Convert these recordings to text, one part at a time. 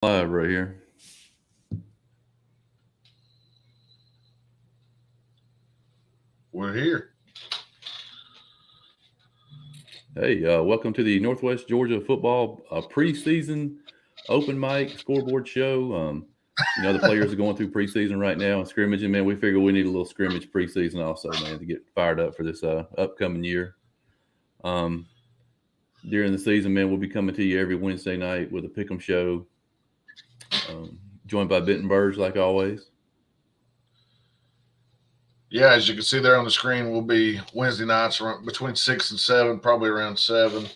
Live right here. We're here. Hey, welcome to the Northwest Georgia football preseason open mic scoreboard show. The players are going through preseason right now and scrimmaging. Man, we figure we need a little scrimmage preseason also, man, to get fired up for this upcoming year. Um, During the season, man, we'll be coming to you every Wednesday night with a Pickem show, joined by Benton Burge like always. Yeah, as you can see there on the screen, we'll be Wednesday nights around, between 6 and 7, probably around 7.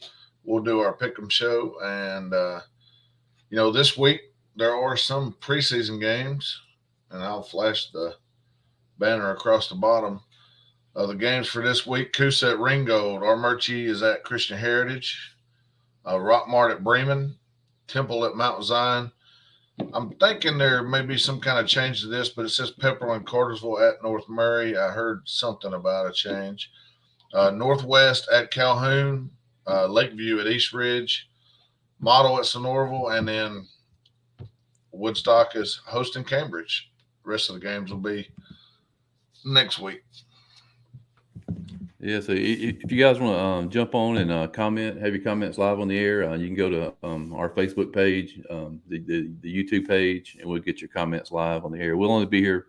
We'll do our Pick'em show. And, this week there are some preseason games, and I'll flash the banner across the bottom. The games for this week: Coosa at Ringgold, Armurchie is at Christian Heritage, Rockmart at Bremen, Temple at Mount Zion. I'm thinking there may be some kind of change to this, but it says Pepperell and Cartersville at North Murray. I heard something about a change. Northwest at Calhoun, Lakeview at East Ridge, Model at Sonoraville, and then Woodstock is hosting Cambridge. The rest of the games will be next week. Yeah, so if you guys want to jump on and comment, have your comments live on the air, you can go to our Facebook page, the YouTube page, and we'll get your comments live on the air. We'll only be here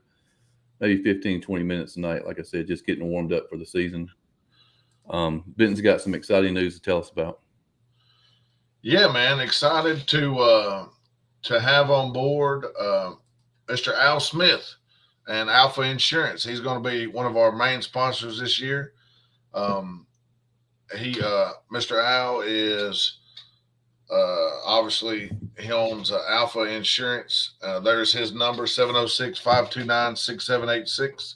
maybe 15, 20 minutes tonight. Like I said, just getting warmed up for the season. Benton's got some exciting news to tell us about. Yeah, man, excited to have on board Mr. Al Smith and Alpha Insurance. He's going to be one of our main sponsors this year. Mr. Al is obviously he owns Alpha Insurance. There's his number 706-529-6786.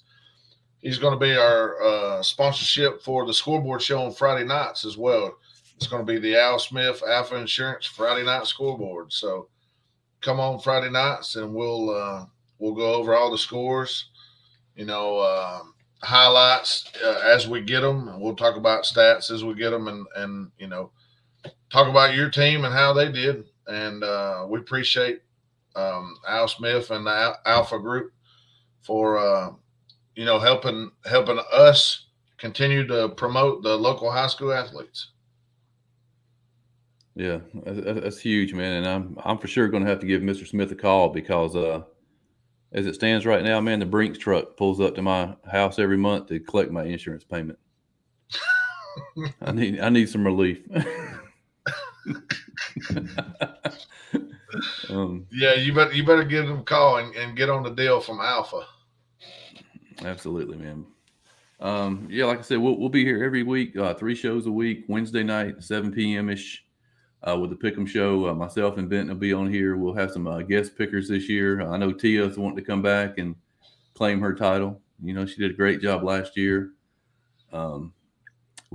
He's going to be our sponsorship for the scoreboard show on Friday nights as well. It's going to be the Al Smith Alpha Insurance Friday night scoreboard. So come on Friday nights and we'll go over all the scores. Highlights as we get them. We'll talk about stats as we get them, and talk about your team and how they did. And we appreciate Al Smith and the Alpha Group for helping us continue to promote the local high school athletes. Yeah, that's huge, man, and I'm for sure going to have to give Mr. Smith a call because as it stands right now, man, the Brinks truck pulls up to my house every month to collect my insurance payment. I need some relief. Yeah, you better give them a call and get on the deal from Alpha. Absolutely, man. Yeah, like I said, we'll be here every week, 3 shows a week, Wednesday night, 7 p.m. ish. With the Pick'em show, myself and Benton will be on here. We'll have some guest pickers this year. I know Tia's wanting to come back and claim her title. She did a great job last year. We'll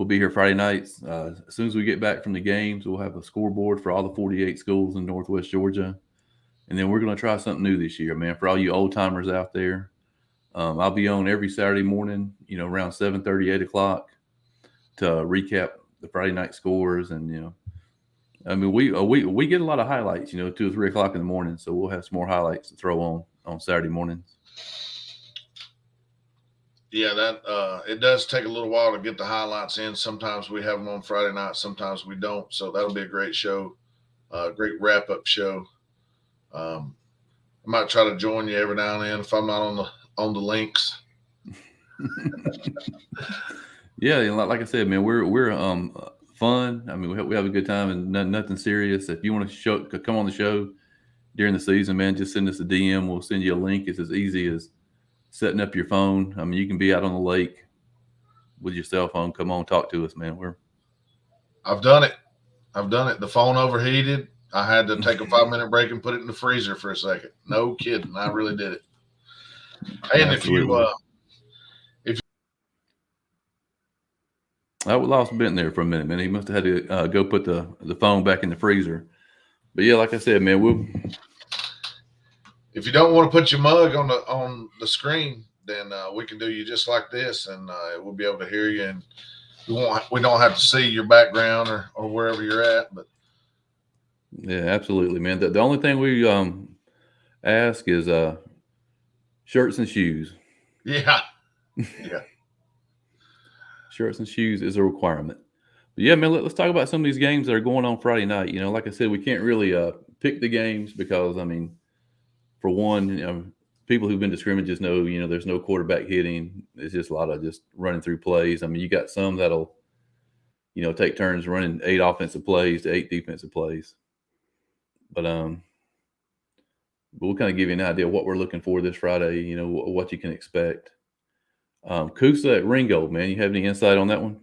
be here Friday nights. As soon as we get back from the games, we'll have a scoreboard for all the 48 schools in Northwest Georgia. And then we're going to try something new this year, man. For all you old timers out there, I'll be on every Saturday morning, around 7:30, 8 o'clock to recap the Friday night scores. And, we get a lot of highlights, 2 or 3 o'clock in the morning. So we'll have some more highlights to throw on Saturday mornings. Yeah, that it does take a little while to get the highlights in. Sometimes we have them on Friday night, sometimes we don't. So that'll be a great show, great wrap up show. I might try to join you every now and then if I'm not on the links. Yeah, like I said, man, we're fun. I mean, we have a good time and nothing serious. If you want to come on the show during the season, man, just send us a DM. We'll send you a link. It's as easy as setting up your phone. I mean, you can be out on the lake with your cell phone. Come on, talk to us, man. I've done it. The phone overheated. I had to take a 5-minute break and put it in the freezer for a second. No kidding. I really did it. And Absolutely. I lost Benton there for a minute, man. He must have had to go put the phone back in the freezer. But yeah, like I said, man, if you don't want to put your mug on the screen, then we can do you just like this, and we'll be able to hear you, and we don't have to see your background or wherever you're at. But Yeah, absolutely, man. The only thing we ask is shirts and shoes. Yeah, yeah, Shirts and shoes is a requirement. But yeah, man, let's talk about some of these games that are going on Friday night. You know, like I said, we can't really pick the games because, I mean, for one, people who've been to scrimmages know, there's no quarterback hitting. It's just a lot of just running through plays. I mean, you got some that'll, take turns running 8 offensive plays to 8 defensive plays. But we'll kind of give you an idea of what we're looking for this Friday. What you can expect. Kusa at Ringo, man, you have any insight on that one?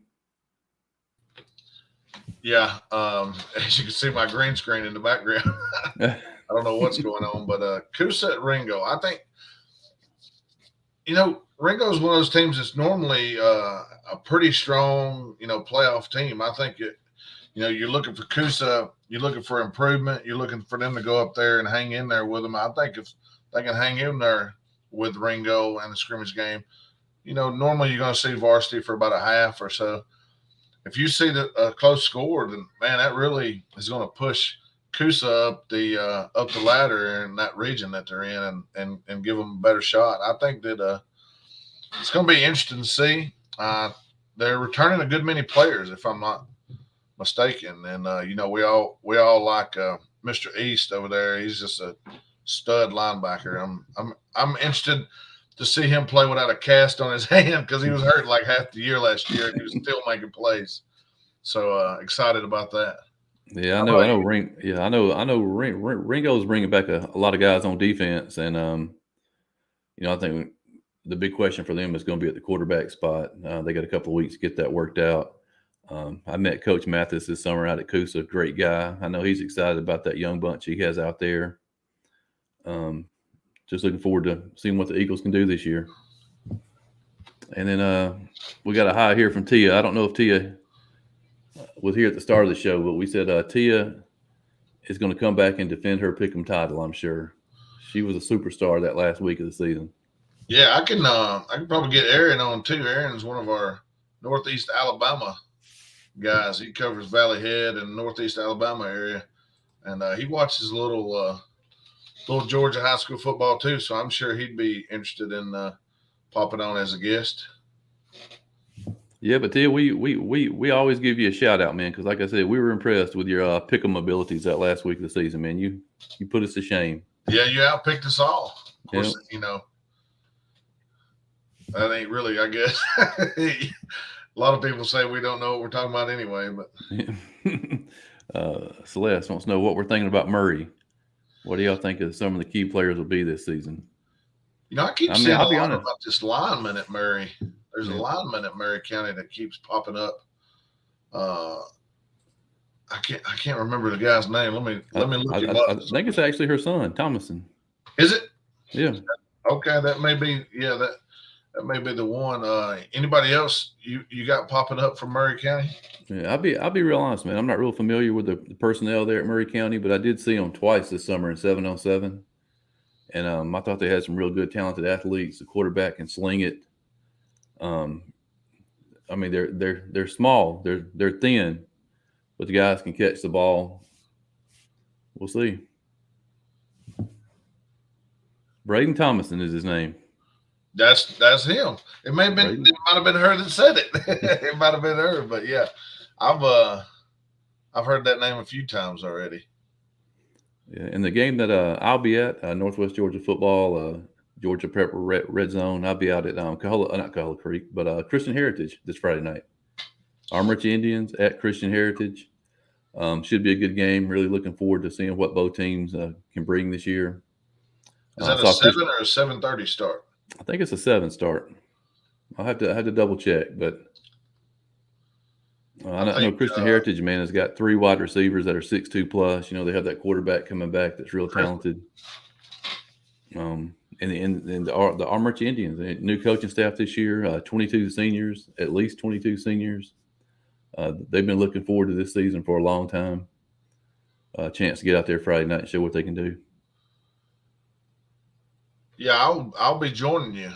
yeah. As you can see, my green screen in the background. I don't know what's going on, but Kusa at Ringo. I think Ringo's one of those teams that's normally a pretty strong, playoff team. I think you're looking for Kusa, you're looking for improvement, you're looking for them to go up there and hang in there with them. I think if they can hang in there with Ringo and the scrimmage game, normally you're going to see varsity for about a half or so. If you see a close score, then man, that really is going to push Kusa up the ladder in that region that they're in, and give them a better shot. I think that it's going to be interesting to see. They're returning a good many players, if I'm not mistaken, and we all like Mr. East over there. He's just a stud linebacker. I'm interested to see him play without a cast on his hand because he was hurt like half the year last year and he was still making plays. So excited about that. Yeah, I How know. about I know. you? I know. Ringo's bringing back a lot of guys on defense, and I think the big question for them is going to be at the quarterback spot. They got a couple of weeks to get that worked out. I met Coach Mathis this summer out at Coosa. Great guy. I know he's excited about that young bunch he has out there. Um, just looking forward to seeing what the Eagles can do this year. And then we got a high here from Tia. I don't know if Tia was here at the start of the show, but we said Tia is going to come back and defend her Pickem title. I'm sure she was a superstar that last week of the season. Yeah, I can probably get Aaron on too. Aaron's one of our Northeast Alabama guys. He covers Valley Head and Northeast Alabama area, and he watches a little Georgia high school football too. So I'm sure he'd be interested in popping on as a guest. Yeah, but Tia, we always give you a shout out, man, because like I said, we were impressed with your Pick'em abilities that last week of the season, man. You put us to shame. Yeah, you outpicked us all. Of Yeah. course, that ain't really, I guess. A lot of people say we don't know what we're talking about anyway, but Celeste wants to know what we're thinking about Murray. What do y'all think of some of the key players will be this season? I keep I mean, seeing a I'll be lot honest. about this lineman at Murray. There's a Yeah. lineman at Murray County that keeps popping up. Uh, I can't remember the guy's name. Let me look him I up. think it's actually her son, Thomason. Is it? Yeah. Okay, that may be. Yeah, that may be the one. Anybody else you got popping up from Murray County? Yeah, I'll be real honest, man. I'm not real familiar with the personnel there at Murray County, but I did see them twice this summer in 7-on-7. And I thought they had some real good, talented athletes. The quarterback can sling it. Um, I mean, they're small, they're thin, but the guys can catch the ball. We'll see. Braden Thomason is his name. That's him. It may have been. Braden. It might have been her that said it. It might have been her, but yeah, I've heard that name a few times already. Yeah, in the game that I'll be at, Northwest Georgia football, Georgia Prep Red Zone. I'll be out at not Cahola Creek, but Christian Heritage this Friday night. Armrich Indians at Christian Heritage. Should be a good game. Really looking forward to seeing what both teams can bring this year. Is that a 7 or a 7:30 start? I think it's a 7 start. I have to double check, but I know Christian Heritage, man, has got 3 wide receivers that are 6'2" plus. They have that quarterback coming back that's real talented. And the Armrich Indians, new coaching staff this year, 22 seniors, at least 22 seniors. They've been looking forward to this season for a long time. A chance to get out there Friday night and show what they can do. Yeah, I'll be joining you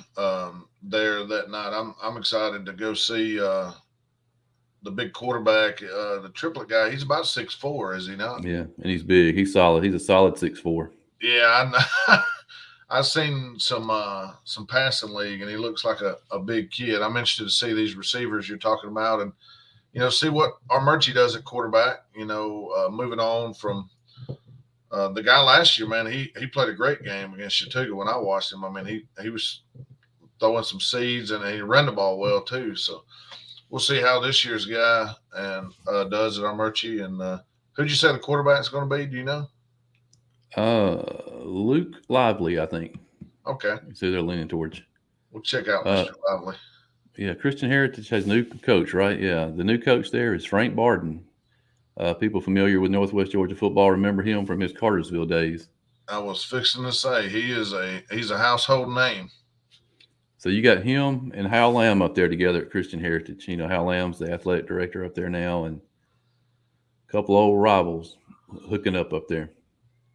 there that night. I'm excited to go see the big quarterback, the triplet guy. He's about 6'4", is he not? Yeah, and he's big. He's solid. He's a solid 6'4". Yeah, I've seen some passing league, and he looks like a big kid. I'm interested to see these receivers you're talking about, and see what Armurchie does at quarterback. Moving on from the guy last year, man, he played a great game against Chattooga when I watched him. I mean, he was throwing some seeds, and he ran the ball well too. So we'll see how this year's guy and does at Armurchie. And who'd you say the quarterback's going to be? Do you know? Luke Lively, I think. Okay. So they're leaning towards. We'll check out Mr. Lively. Yeah, Christian Heritage has new coach, right? Yeah, the new coach there is Frank Barden. People familiar with Northwest Georgia football remember him from his Cartersville days. I was fixing to say he's a household name. So you got him and Hal Lamb up there together at Christian Heritage. Hal Lamb's the athletic director up there now, and a couple old rivals hooking up there.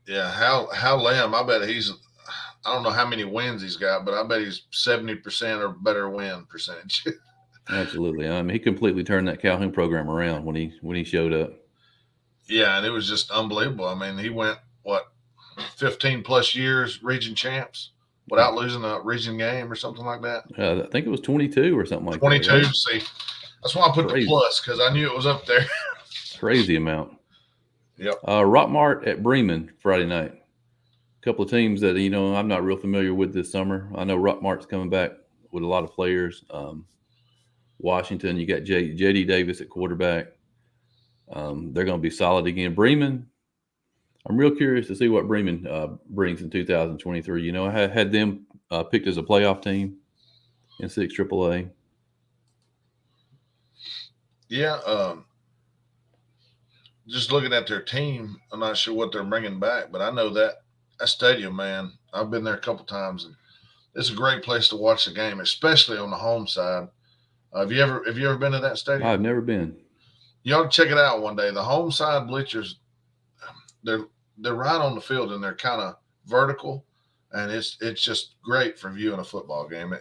Yeah, Hal Lamb. I bet I don't know how many wins he's got, but I bet he's 70% or better win percentage. Absolutely. I mean, he completely turned that Calhoun program around when he showed up. Yeah, and it was just unbelievable. I mean, he went 15 plus years region champs without losing a region game or something like that. I think it was 22 or something like 22, that. 22. Right? See, that's why I put the plus, because I knew it was up there. Crazy amount. Yep. Rockmart at Bremen Friday night. A couple of teams that I'm not real familiar with this summer. I know Rockmart's coming back with a lot of players. Washington, you got J.D. Davis at quarterback. They're going to be solid again. Bremen, I'm real curious to see what Bremen brings in 2023. I had them picked as a playoff team in 6 AAA. Yeah. Just looking at their team, I'm not sure what they're bringing back, but I know that stadium, man, I've been there a couple times, and it's a great place to watch the game, especially on the home side. Have you ever been to that stadium? I've never been. You ought to check it out one day. The home side bleachers, they're right on the field, and they're kind of vertical, and it's just great for viewing a football game.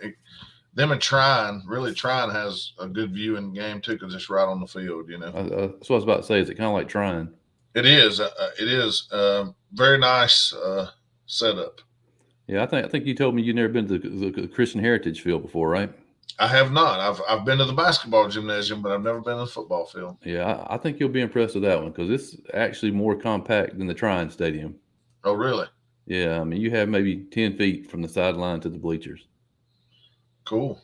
Them and Trine has a good viewing game too, because it's right on the field. That's what I was about to say. Is it kind of like Trine? It is. It is very nice setup. Yeah, I think you told me you've never been to the Christian Heritage field before, right? I have not. I've been to the basketball gymnasium, but I've never been to the football field. Yeah, I think you'll be impressed with that one, because it's actually more compact than the Trine Stadium. Oh, really? Yeah, I mean, you have maybe 10 feet from the sideline to the bleachers. Cool.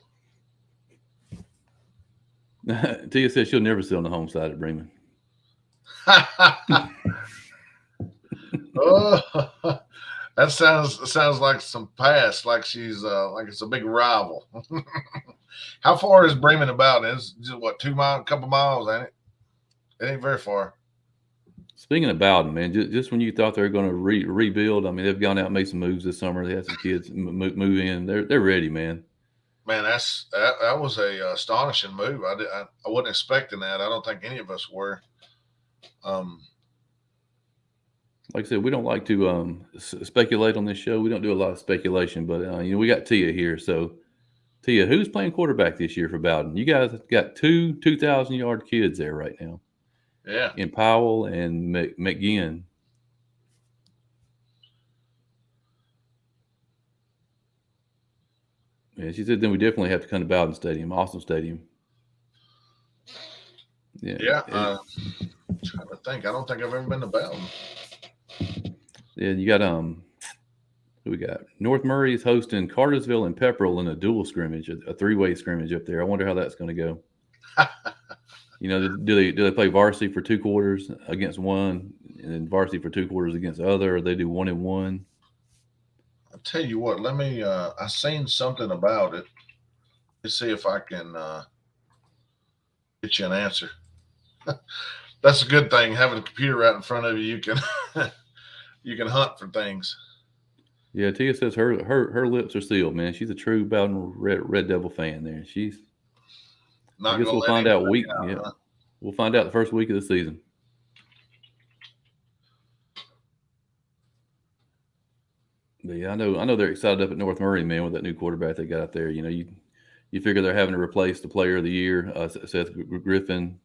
Tia says she'll never sit on the home side at Bremen. Oh, that sounds like some past, like she's like it's a big rival. How far is Bremen about? It's just what, 2 miles, a couple miles, ain't it? It ain't very far. Speaking of Bowden, man, just when you thought they were going to rebuild, I mean, they've gone out and made some moves this summer. They had some kids move in. They're ready, man. Man, that was a astonishing move. I wasn't expecting that. I don't think any of us were. Like I said, we don't like to speculate on this show. We don't do a lot of speculation, but we got Tia here. So, Tia, who's playing quarterback this year for Bowden? You guys got 2 2,000-yard kids there right now. Yeah. In Powell and McGinn. Yeah, she said then we definitely have to come to Bowden Stadium, awesome stadium. Yeah. Yeah. I'm trying to think. I don't think I've ever been to Bowden. Yeah, you got who we got? North Murray is hosting Cartersville and Pepperell in a dual scrimmage, a 3-way scrimmage up there. I wonder how that's going to go. Do they play varsity for 2 quarters against one, and then varsity for 2 quarters against the other, or they do 1-1? I'll tell you what. Let me. I seen something about it. Let's see if I can get you an answer. That's a good thing. Having a computer right in front of you, you can you can hunt for things. Yeah, Tia says her lips are sealed, man. She's a true Bowden Red Devil fan there. She's. I guess we'll find out We'll find out the first week of the season. But yeah, I know they're excited up at North Murray, man, with that new quarterback they got out there. You figure they're having to replace the player of the year, Seth Griffin.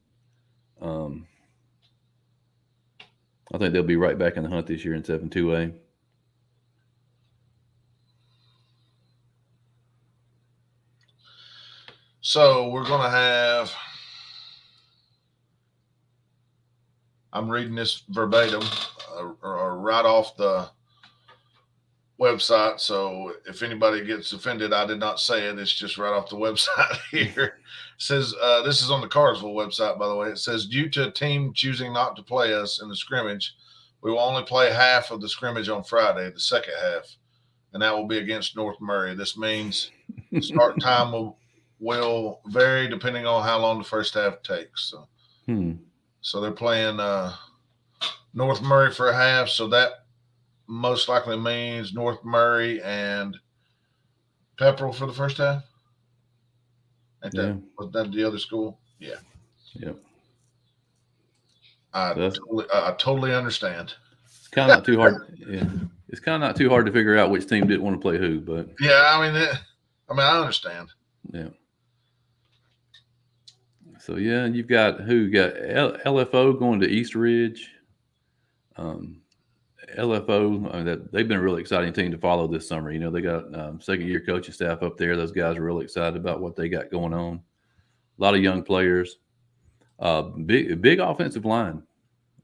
Um, I think they'll be right back in the hunt this year in 7-2A. So we're going to have, I'm reading this verbatim or right off the website. So if anybody gets offended, I did not say it. It's just right off the website here. It says, this is on the Cartersville website, by the way. It says, due to a team choosing not to play us in the scrimmage, we will only play half of the scrimmage on Friday, the second half, and that will be against North Murray. This means start time will vary depending on how long the first half takes. So they're playing North Murray for a half, so that most likely means North Murray and Pepperell for the first half. Was that the other school? Yeah. Yep. I totally understand. It's kind of not too hard. Yeah, it's kind of not too hard to figure out which team didn't want to play who. But yeah, I understand. Yeah. So yeah, you've got LFO going to East Ridge. LFO, they've been a really exciting team to follow this summer. They got second-year coaching staff up there. Those guys are really excited about what they got going on. A lot of young players. Big offensive line.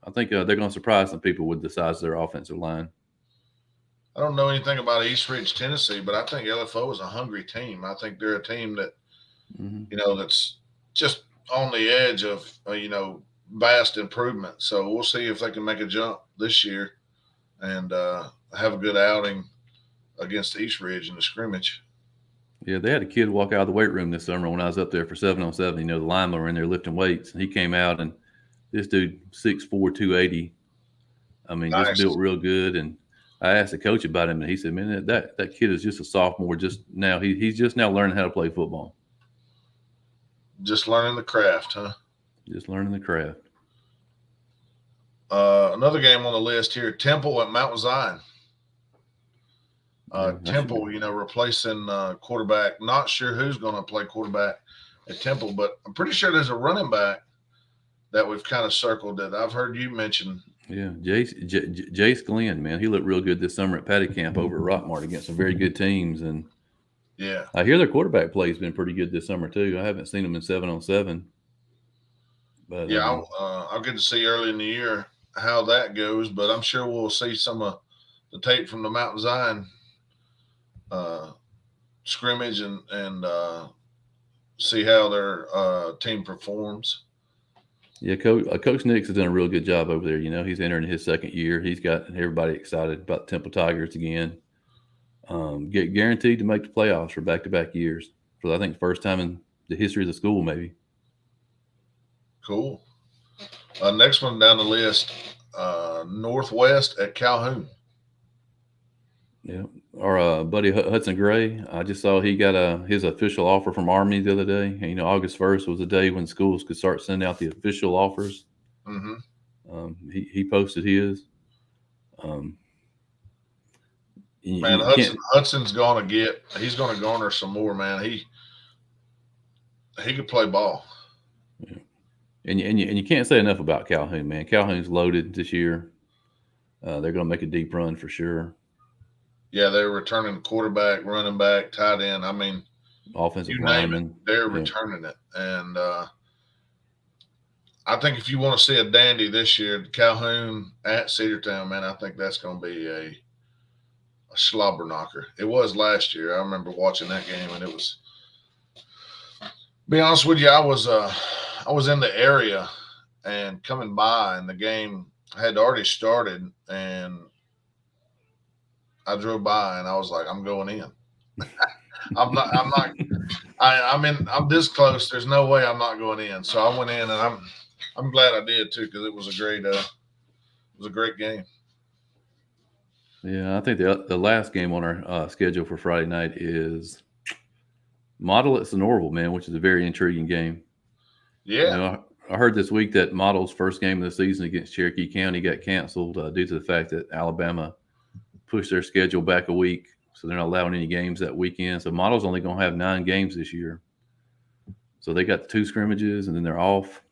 I think they're going to surprise some people with the size of their offensive line. I don't know anything about East Ridge, Tennessee, but I think LFO is a hungry team. I think they're a team that, that's just on the edge of, vast improvement. So we'll see if they can make a jump this year and have a good outing against East Ridge in the scrimmage. Yeah, they had a kid walk out of the weight room this summer when I was up there for 7-on-7. The linemen were in there lifting weights, and he came out, and this dude, 6'4", 280. Nice. Just built real good. And I asked the coach about him, and he said, "Man, that kid is just a sophomore. Just now, he's just now learning how to play football. Just learning the craft, huh? Just learning the craft." Another game on the list here: Temple at Mount Zion. Temple, replacing quarterback. Not sure who's going to play quarterback at Temple, but I'm pretty sure there's a running back that we've kind of circled that I've heard you mention. Yeah, Jace Glenn, man, he looked real good this summer at Patty Camp over at Rockmart against some very good teams. And yeah, I hear their quarterback play has been pretty good this summer too. I haven't seen them in 7-on-7. But yeah, I'll get to see early in the year how that goes, but I'm sure we'll see some of the tape from the Mount Zion scrimmage and see how their team performs. Yeah, Coach Nix has done a real good job over there. He's entering his second year. He's got everybody excited about the Temple Tigers again. Get guaranteed to make the playoffs for back-to-back years. For I think first time in the history of the school, maybe. Cool. Next one down the list, Northwest at Calhoun. Yeah, our buddy Hudson Gray. I just saw he got his official offer from Army the other day. August 1st was the day when schools could start sending out the official offers. Mm-hmm. He posted his. Man, Hudson's going to garner some more, man. He could play ball. Yeah. And you can't say enough about Calhoun, man. Calhoun's loaded this year. They're going to make a deep run for sure. Yeah, they're returning quarterback, running back, tight end. Offensive lineman. They're returning it. And I think if you want to see a dandy this year, Calhoun at Cedartown, man, I think that's going to be a slobber knocker. It was last year. I remember watching that game, and it was. Be honest with you, I was in the area and coming by, and the game had already started, and I drove by, and I was like, I'm going in. I'm this close. There's no way I'm not going in. So I went in, and I'm glad I did too, because it was a great game. Yeah, I think the last game on our schedule for Friday night is Model at Sonoraville, man, which is a very intriguing game. Yeah. I heard this week that Model's first game of the season against Cherokee County got canceled due to the fact that Alabama pushed their schedule back a week, so they're not allowing any games that weekend. So Model's only going to have 9 games this year. So they got the 2 scrimmages, and then they're off.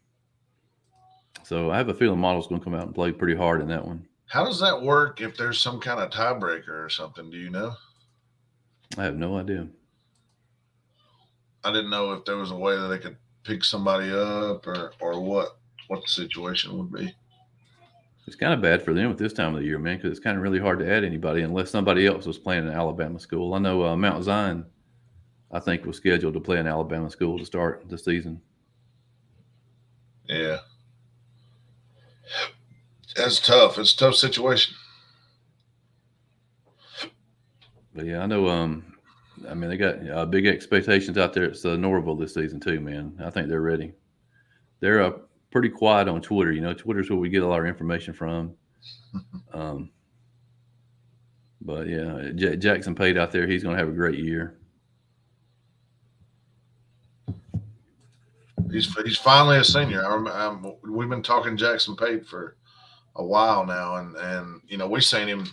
So I have a feeling Model's going to come out and play pretty hard in that one. How does that work if there's some kind of tiebreaker or something? Do you know? I have no idea. I didn't know if there was a way that they could pick somebody up or what the situation would be. It's kind of bad for them at this time of the year, man, because it's kind of really hard to add anybody unless somebody else was playing an Alabama school. I know Mount Zion, I think, was scheduled to play an Alabama school to start the season. Yeah. That's tough. It's a tough situation. But yeah, I know. I mean, they got big expectations out there at Norville this season too, man. I think they're ready. They're pretty quiet on Twitter. You know, Twitter's where we get all our information from. But yeah, Jackson Pate out there, he's going to have a great year. He's finally a senior. We've been talking Jackson Pate for a while now, and you know, we seen him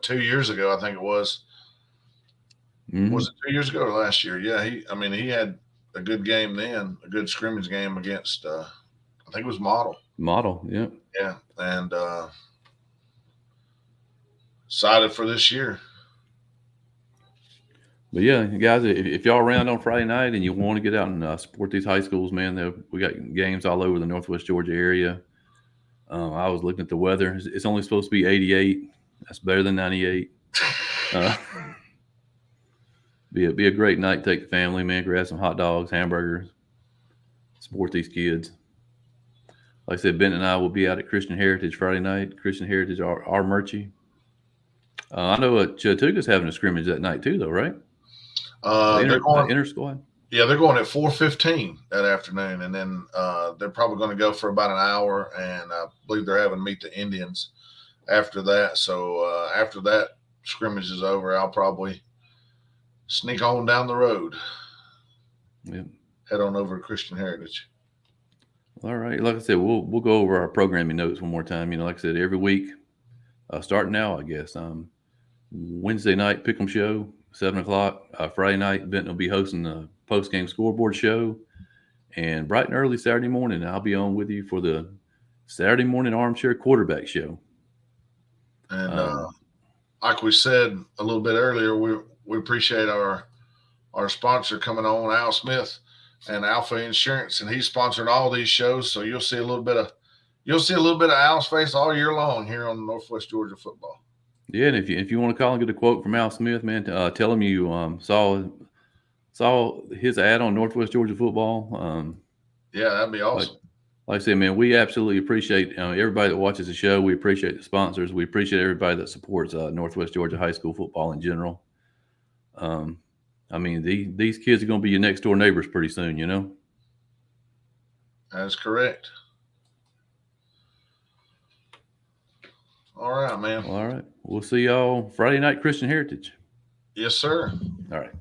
2 years ago, I think it was. Mm-hmm. Was it 2 years ago or last year? Yeah, he had a good game then, a good scrimmage game against I think it was Model. Yeah. Yeah, and excited for this year. But yeah, guys, if y'all around on Friday night and you want to get out and support these high schools, man, we got games all over the Northwest Georgia area. I was looking at the weather. It's only supposed to be 88. That's better than 98. Be a great night. Take the family, man. Grab some hot dogs, hamburgers. Support these kids. Like I said, Ben and I will be out at Christian Heritage Friday night. Christian Heritage, our Murchie. I know Chattooga's having a scrimmage that night too, though, right? They're going inter squad. Yeah, they're going at 4:15 that afternoon, and then they're probably going to go for about an hour, and I believe they're having to meet the Indians after that. So after that scrimmage is over, I'll probably sneak on down the road. Yep. Head on over to Christian Heritage. All right. Like I said, we'll go over our programming notes one more time. You know, like I said, every week, starting now, I guess. Wednesday night Pickem show, 7:00. Friday night, Benton will be hosting the post-game scoreboard show, and bright and early Saturday morning, I'll be on with you for the Saturday morning armchair quarterback show. And like we said a little bit earlier, we appreciate our sponsor coming on, Al Smith and Alpha Insurance, and he's sponsoring all these shows. So you'll see a little bit of Al's face all year long here on Northwest Georgia Football. Yeah, and if you want to call and get a quote from Al Smith, man, tell him you saw his ad on Northwest Georgia Football. Yeah, that'd be awesome. Like I said, man, we absolutely appreciate everybody that watches the show. We appreciate the sponsors. We appreciate everybody that supports Northwest Georgia high school football in general. I mean, these kids are going to be your next door neighbors pretty soon, you know? That's correct. All right, man. All right. We'll see y'all Friday night, Christian Heritage. Yes, sir. All right.